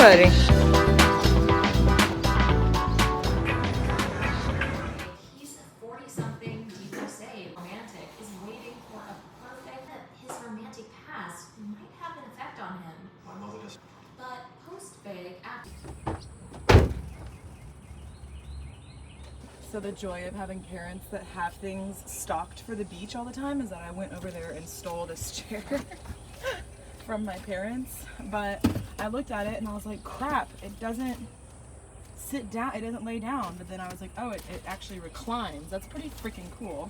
buddy. He's 40-something, divorcee, romantic, is waiting for a perfect. His romantic past might have an effect on him. My mother just. But post-big, after. So the joy of having parents that have things stocked for the beach all the time is that I went over there and stole this chair from my parents. But I looked at it and I was like, crap, it doesn't sit down, it doesn't lay down. But then I was like, oh, it actually reclines. That's pretty freaking cool.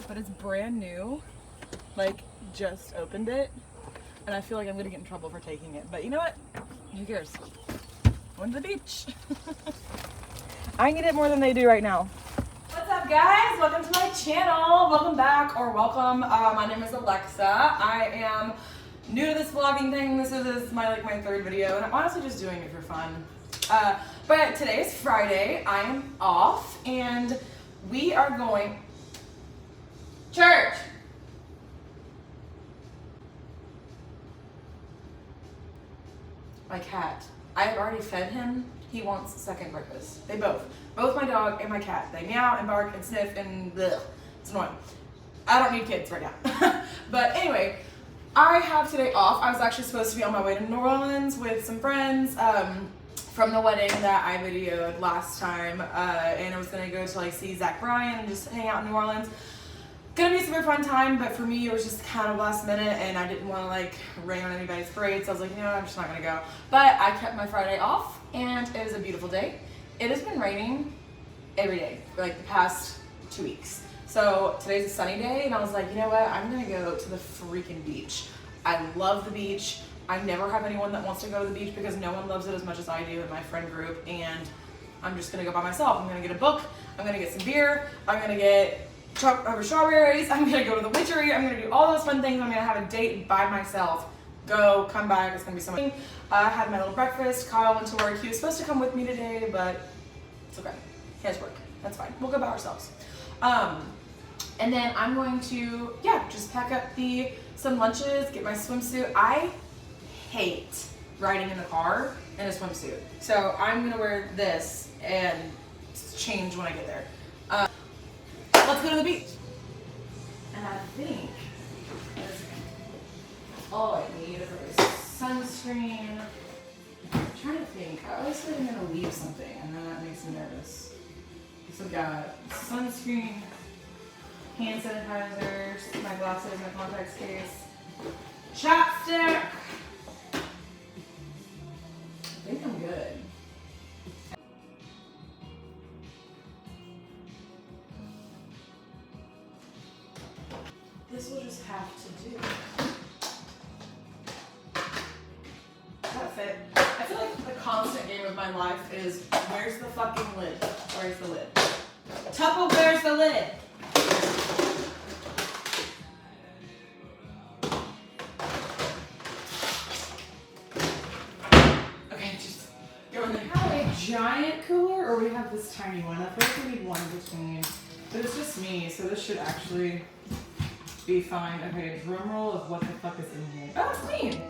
But it's brand new, like just opened it. And I feel like I'm gonna get in trouble for taking it. But you know what? Who cares? Going to the beach. I need it more than they do right now. What's up, guys? Welcome to my channel. Welcome back, or welcome. My name is Alexa. I am new to this vlogging thing. This is my third video, and I'm honestly just doing it for fun. But today is Friday. I am off, and we are going church. My cat. I have already fed him. He wants second breakfast. They both my dog and my cat. They meow and bark and sniff and bleh. It's annoying. I don't need kids right now. But anyway, I have today off. I was actually supposed to be on my way to New Orleans with some friends from the wedding that I videoed last time, and I was gonna go to see Zach Bryan and just hang out in New Orleans. Gonna be a super fun time, but for me it was just kind of last minute, and I didn't want to rain on anybody's parade, so I was like, you know what, I'm just not gonna go. But I kept my Friday off, and it was a beautiful day. It has been raining every day for the past 2 weeks. So today's a sunny day, and I was like, you know what, I'm gonna go to the freaking beach. I love the beach. I never have anyone that wants to go to the beach because no one loves it as much as I do in my friend group, and I'm just gonna go by myself. I'm gonna get a book, I'm gonna get some beer, I'm gonna get strawberries, I'm gonna go to the witchery, I'm gonna do all those fun things. I'm gonna have a date by myself. Go, come back, it's gonna be so much. I had my little breakfast. Kyle went to work. He was supposed to come with me today, but it's okay. He has work. That's fine. We'll go by ourselves. And then I'm going to, just pack up some lunches, get my swimsuit. I hate riding in the car in a swimsuit. So I'm gonna wear this and change when I get there. Let's go to the beach. And I think all I need is sunscreen. I'm trying to think. I always feel like I'm gonna leave something, and then that makes me nervous. So I've got sunscreen, hand sanitizer, my glasses, my contacts case, chapstick. I think I'm good. This will just have to do. That's it. I feel like the constant game of my life is, where's the fucking lid? Where's the lid? Tupple, where's the lid? Okay, just go in there. We have a giant cooler, or we have this tiny one. I feel like we need one between. But it's just me, so this should actually be fine. Okay, drum roll of what the fuck is in here. Oh, it's clean.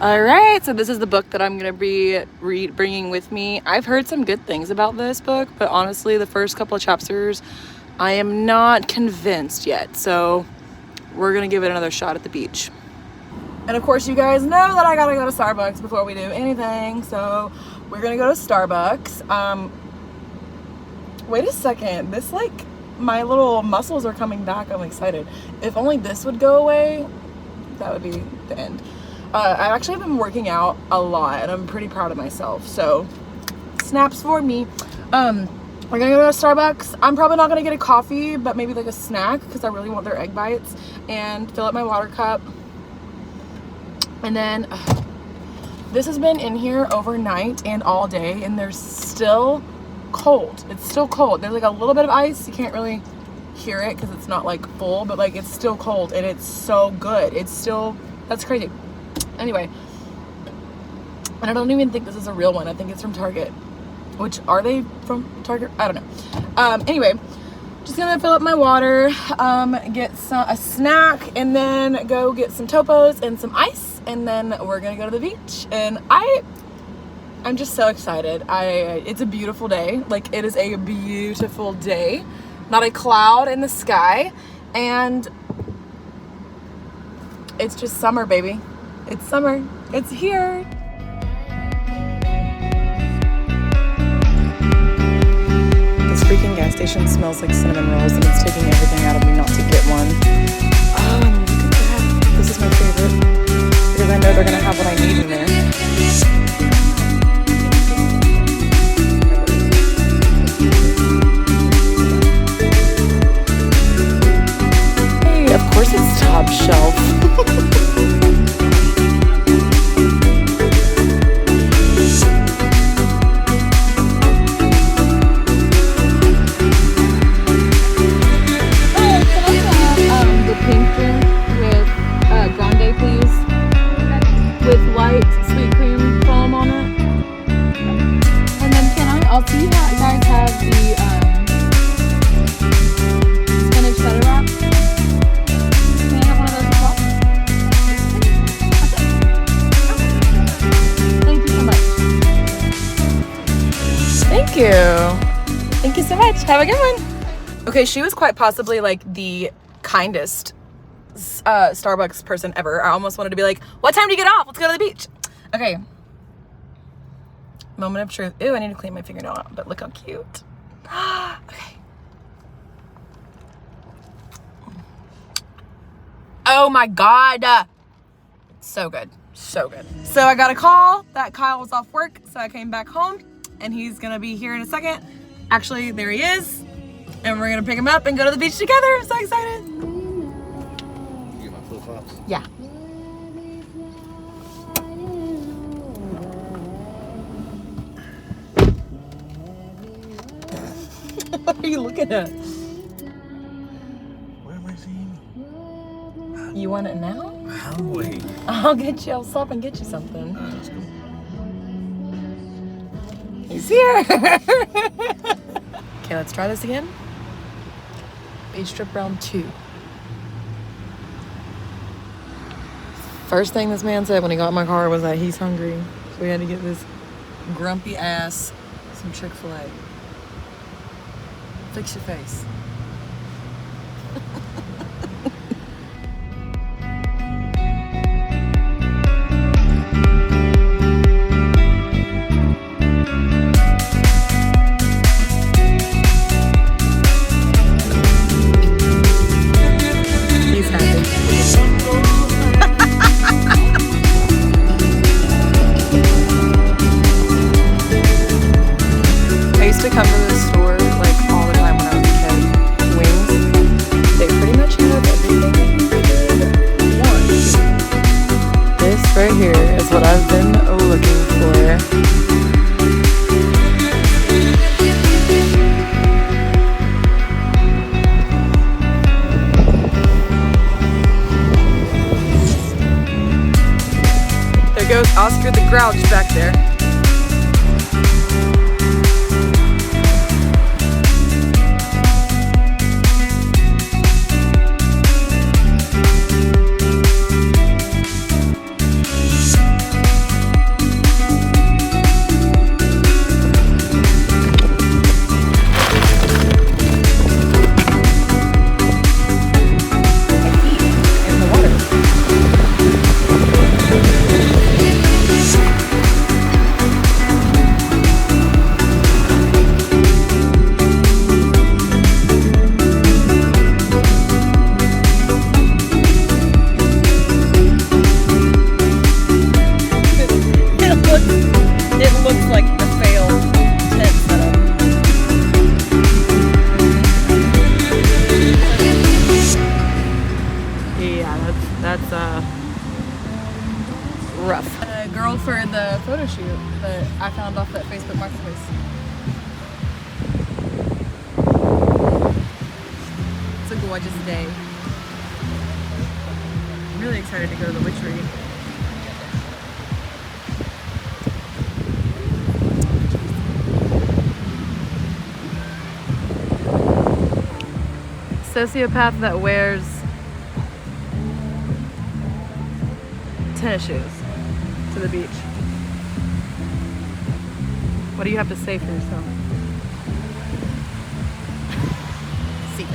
All right, so this is the book that I'm gonna be bringing with me. I've heard some good things about this book, but honestly, the first couple of chapters, I am not convinced yet. So we're gonna give it another shot at the beach. And of course, you guys know that I gotta go to Starbucks before we do anything. So we're gonna go to Starbucks. Wait a second, this my little muscles are coming back. I'm excited. If only this would go away, that would be the end. I've actually been working out a lot, and I'm pretty proud of myself. So snaps for me. We're gonna go to Starbucks. I'm probably not gonna get a coffee, but maybe a snack, because I really want their egg bites, and fill up my water cup. And then this has been in here overnight and all day, and there's still cold. It's still cold. There's a little bit of ice. You can't really hear it because it's not full, but it's still cold, and it's so good. It's still, that's crazy. Anyway, And I don't even think this is a real one. I think it's from Target. Which, are they from Target? I don't know. Anyway, just gonna fill up my water, get a snack, and then go get some topos and some ice, and then we're gonna go to the beach. And I'm just so excited. It's a beautiful day. Like, it is a beautiful day. Not a cloud in the sky. And it's just summer, baby. It's summer. It's here. This freaking gas station smells like cinnamon rolls, and it's taking everything out of me not to get one. Oh, and look at that. This is my favorite. Because I know they're gonna have what I need in there. Of course it's top shelf. The pink drink with grande, please. With light sweet cream foam on it. And then can I also, you guys have the spinach butter wrap? Can I have one of those as well? Thank you so much. Thank you. Thank you so much. Have a good one. Okay, she was quite possibly like the kindest Starbucks person ever. I almost wanted to be like, what time do you get off? Let's go to the beach. Okay. Moment of truth. Ew, I need to clean my fingernail out, but look how cute. Okay. Oh my God. So good. So good. So I got a call that Kyle was off work, so I came back home, and he's gonna be here in a second. Actually, there he is. And we're gonna pick him up and go to the beach together. I'm so excited. You get my flip-flops? Yeah. What are you looking at? What am I seeing? You want it now? I'm waiting. I'll get you. I'll stop and get you something. Let's go. He's here. Okay, let's try this again. Beach trip round 2. First thing this man said when he got in my car was that he's hungry. So we had to get this grumpy ass some Chick-fil-A. Fix your face. He's happy. I used to come to this store like all the time when I was a kid. Wings. They pretty much have everything that you could want. This right here is what I've been looking for. There goes Oscar the Grouch back there. In the water. It looks like a failed tent setup. Yeah, that's rough. A girl for the photo shoot that I found off that Facebook Marketplace. It's a gorgeous day. I'm really excited to go to the retreat. sociopath that wears tennis shoes to the beach. What do you have to say for yourself? See it.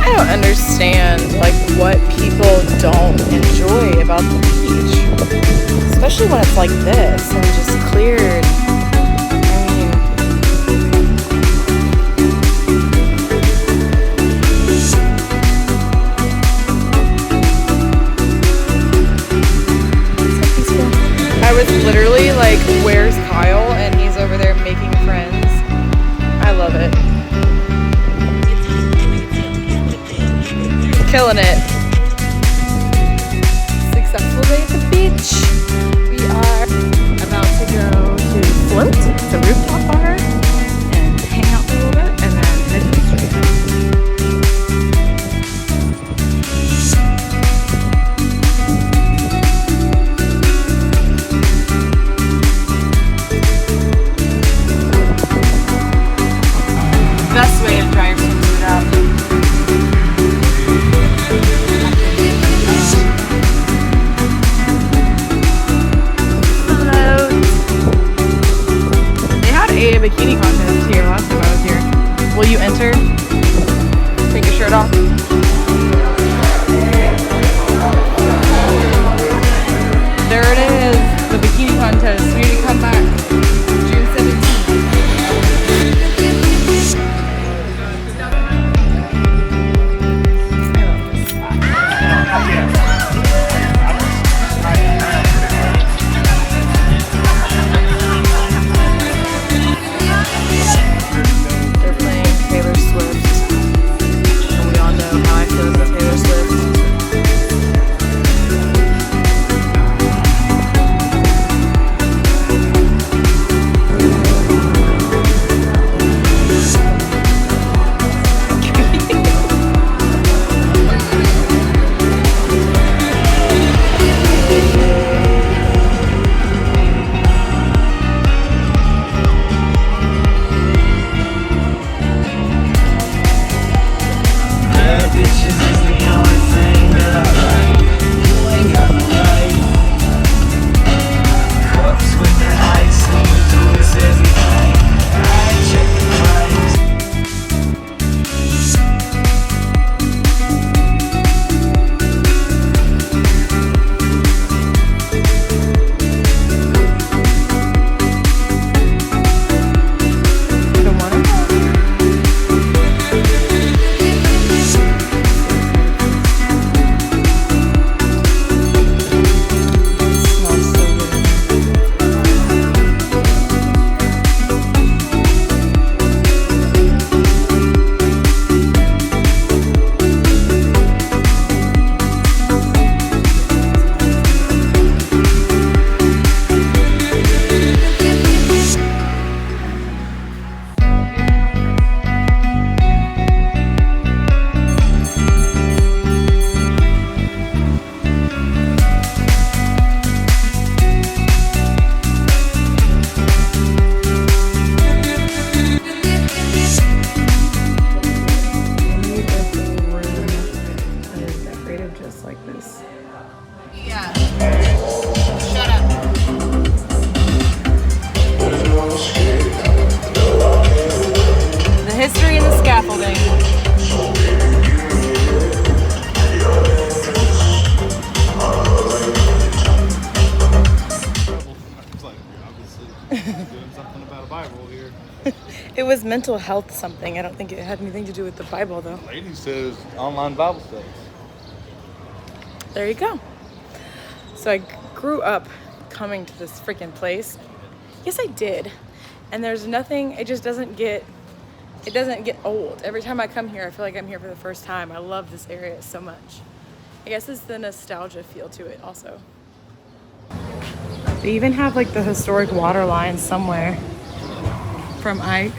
I don't understand like what people don't enjoy about the beach, especially when it's like this and just cleared. I was literally like, where's Kyle? And he's over there making friends. I love it. Killing it. Successful day at the beach. We are about to go to Float, the rooftop bar, and hang out for a little bit, and then head to the street. Best way to dry your food out. A bikini contest here last time I was here. Will you enter? Take your shirt off. There it is, the bikini contest. We need to come back June 17th. It was mental health something. I don't think it had anything to do with the Bible, though. Lady says online Bible studies. There you go. So I grew up coming to this freaking place. Yes, I did. And there's nothing, it just doesn't get old. Every time I come here, I feel like I'm here for the first time. I love this area so much. I guess it's the nostalgia feel to it also. They even have like the historic water line somewhere from Ike.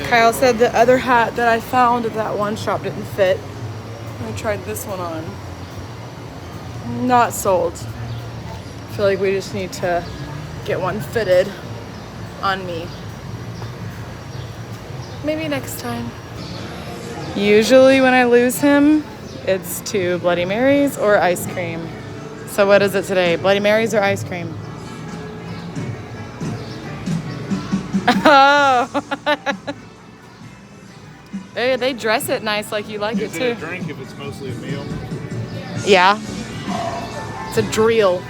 Kyle said the other hat that I found at that one shop didn't fit. I tried this one on. Not sold. I feel like we just need to get one fitted on me. Maybe next time. Usually when I lose him, it's to Bloody Marys or ice cream. So what is it today? Bloody Marys or ice cream? Oh. They dress it nice like you like it too. Is it a drink if it's mostly a meal? Yeah. It's a drill.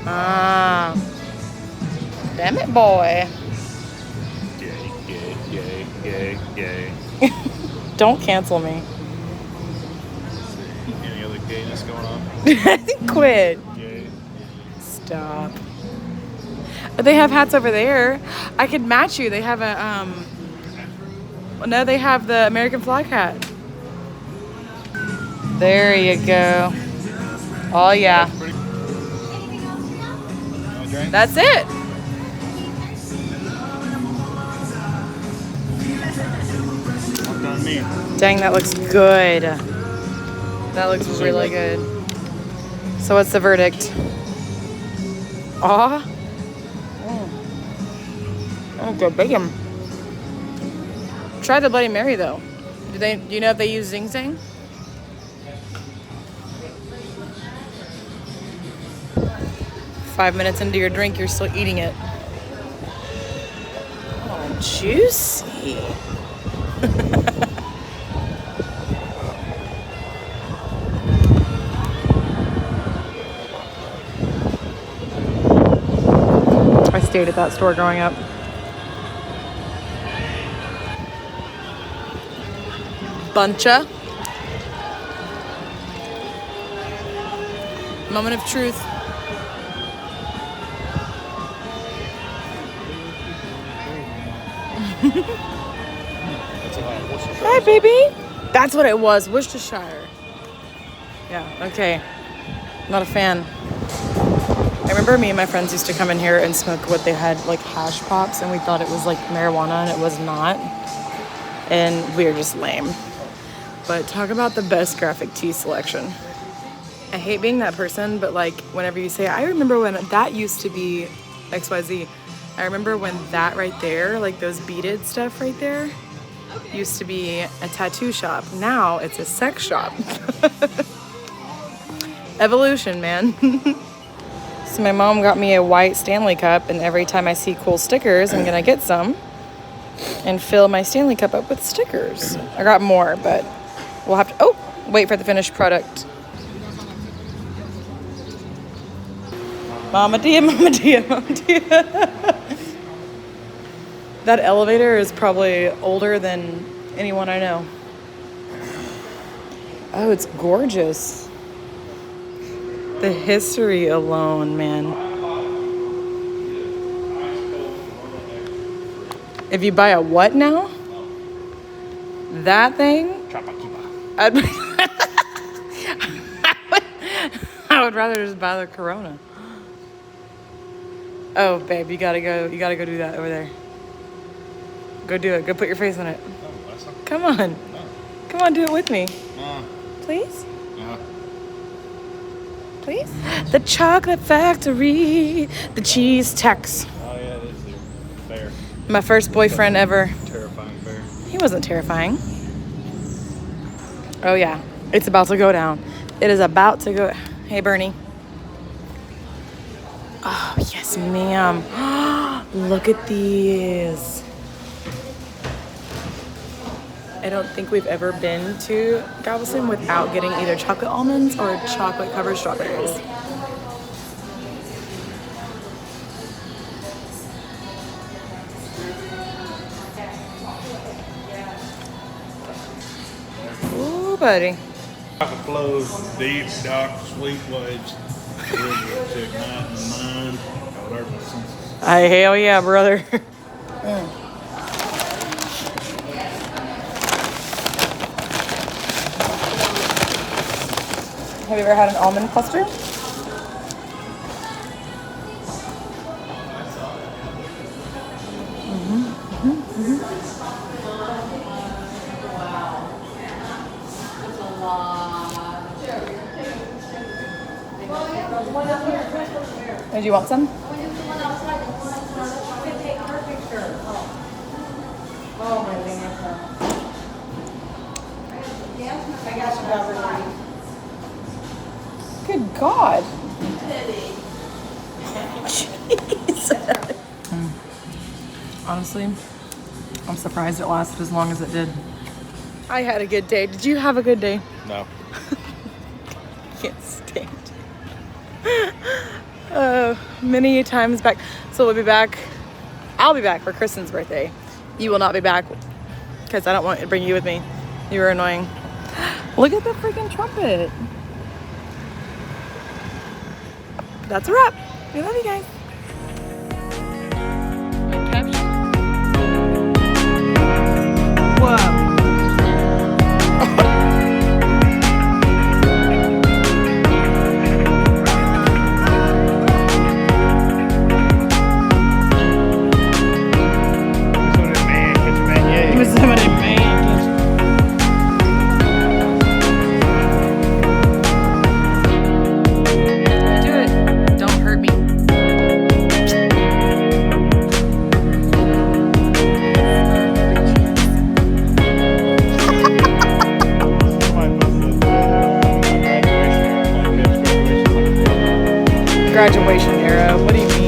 Ah. Damn it, boy. Gay. Don't cancel me. Any other gayness going on? Quit. Gay. Stop. But they have hats over there. I could match you. They have a no, they have the American flag hat. There you go. Oh yeah. That's it. Dang, that looks good. That looks really good. So what's the verdict? Aw. Oh, good bacon. Try the Bloody Mary though. Do you know if they use Zing Zang? Five minutes into your drink, you're still eating it. Oh, juicy. I stayed at that store growing up. Buncha. Moment of truth. Hi, baby. That's what it was. Worcestershire. Yeah, okay. Not a fan. I remember me and my friends used to come in here and smoke what they had, like hash pops, and we thought it was like marijuana, and it was not. And we were just lame. But talk about the best graphic tee selection. I hate being that person, but like whenever you say, I remember when that used to be XYZ. I remember when that right there, like those beaded stuff right there, used to be a tattoo shop. Now it's a sex shop. Evolution, man. So my mom got me a white Stanley Cup, and every time I see cool stickers, I'm gonna get some and fill my Stanley Cup up with stickers. I got more, but we'll have to, wait for the finished product. Mama Dia, Mama Dia, Mama Dia. That elevator is probably older than anyone I know. Oh, it's gorgeous. The history alone, man. If you buy a what now? That thing? I would rather just buy the Corona. Oh, babe, you gotta go do that over there. Go do it. Go put your face on it. Come on. Come on, do it with me. Please? Please? The Chocolate Factory. The cheese tax. Oh yeah, it is there. Bear. My first boyfriend ever. Terrifying bear. He wasn't terrifying. Oh yeah, it's about to go down. It is about to go. Hey, Bernie. Oh, yes, ma'am. Look at these. I don't think we've ever been to Galveston without getting either chocolate almonds or chocolate covered strawberries. Ooh, buddy. Chocolate flows deep, dark, sweet waves. Take night and mind. Whatever the senses. Hell yeah, brother. Have you ever had an almond cluster? Did you want some? Oh my goodness. I got you covered. Good God. Honestly, I'm surprised it lasted as long as it did. I had a good day. Did you have a good day? No. Can't stand. Many times back. So we'll be back. I'll be back for Kristen's birthday. You will not be back because I don't want to bring you with me. You were annoying. Look at the freaking trumpet. That's a wrap. We love you guys. Whoa. Graduation era. What do you mean?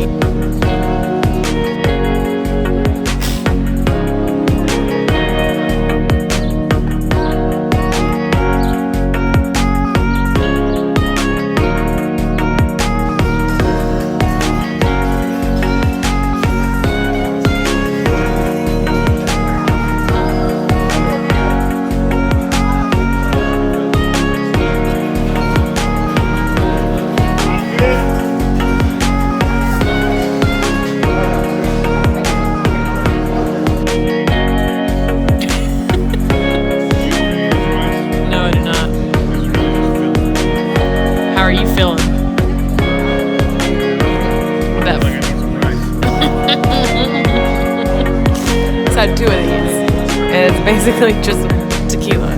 Had 2 of these, and it's basically just tequila.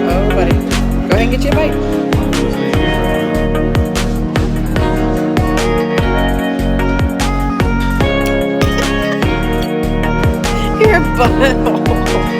Oh, buddy. Go ahead and get you a bite. Your butthole.